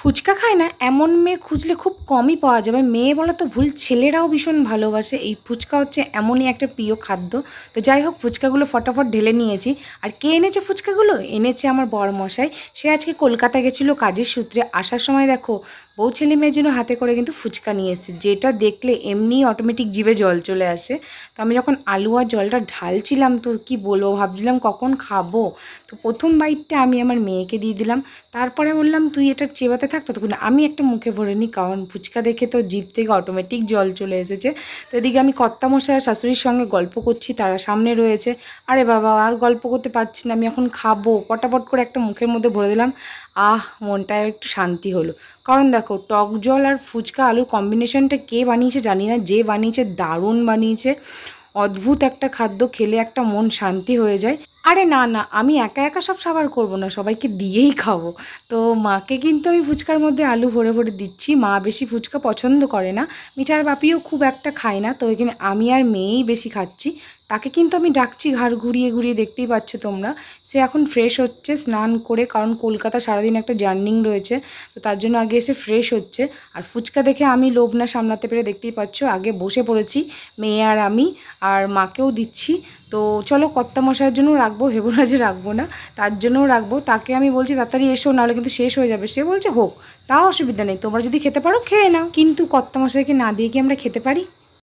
ফুচকা খায় না এমন মেয়ে খুঁজলে খুব কমই পাওয়া যাবে। মেয়ে বলা তো ভুল, ছেলেরাও ভীষণ ভালোবাসে। এই ফুচকা হচ্ছে এমনই একটা প্রিয় খাদ্য। তো যাই হোক, ফুচকাগুলো ফটাফট ঢেলে নিয়েছি। আর কে এনেছে ফুচকাগুলো? এনেছে আমার বরমশাই। সে আজকে কলকাতা গেছিলো কাজের সূত্রে। আসার সময় দেখো বউ ছেলে মেয়ের জন্য হাতে করে কিন্তু ফুচকা নিয়ে এসেছে, যেটা দেখলে এমনি অটোমেটিক জিভে জল চলে আসে। তো আমি যখন আলু আর জলটা ঢালছিলাম, তো কি বলবো, ভাবছিলাম কখন খাবো। তো প্রথম বাইটটা আমি আমার মেয়েকে দিয়ে দিলাম। তারপরে বললাম তুই এটা চেবাতে থাক, ততক্ষণ আমি একটা মুখে ভরে নিই, কারণ ফুচকা দেখে তো জিভ থেকে অটোমেটিক জল চলে এসেছে। তো এদিকে আমি কর্তামশাই আর শাশুড়ির সঙ্গে গল্প করছি, তারা সামনে রয়েছে। আরে বাবা, আর গল্প করতে পারছি না, আমি এখন খাবো। পটাপট করে একটা মুখের মধ্যে ভরে দিলাম। মনটায় একটু শান্তি হলো। কারণ দেখো, টক জল আর ফুচকা আলুর কম্বিনেশনটা কে বানিয়েছে জানি না, যে বানিয়েছে দারুণ বানিয়েছে। অদ্ভুত একটা খাদ্য, খেলে একটা মন শান্তি হয়ে যায়। আরে না না, আমি একা একা সব সাবার করবো না, সবাইকে দিয়েই খাবো। তো মাকে কিন্তু আমি ফুচকার মধ্যে আলু ভরে ভরে দিচ্ছি। মা বেশি ফুচকা পছন্দ করে না, মিঠার বাপিও খুব একটা খায় না। তো এখানে আমি আর মেয়েই বেশি খাচ্ছি। তাকে কিন্তু আমি ডাকছি ঘাড় ঘুরিয়ে ঘুরিয়ে, দেখতেই পাচ্ছ তোমরা। সে এখন ফ্রেশ হচ্ছে স্নান করে, কারণ কলকাতা সারাদিন একটা জার্নিং রয়েছে। তো তার জন্য আগে এসে ফ্রেশ হচ্ছে। আর ফুচকা দেখে আমি লোভ না সামলাতে পেরে, দেখতেই পাচ্ছ, আগে বসে পড়েছি মেয়ে আর আমি। আর মাকেও দিচ্ছি। তো চলো, কর্তামশাইয়ের জন্য রাখবো, ভেবো না যে রাখবো না, তার জন্যও রাখবো। তাকে আমি বলছি তাড়াতাড়ি এসো, নাহলে কিন্তু শেষ হয়ে যাবে। সে বলছে হোক, তাও অসুবিধা নেই, তোমরা যদি খেতে পারো খেয়ে নাও। কিন্তু কর্তামশাইকে না দিয়ে কি আমরা খেতে পারি?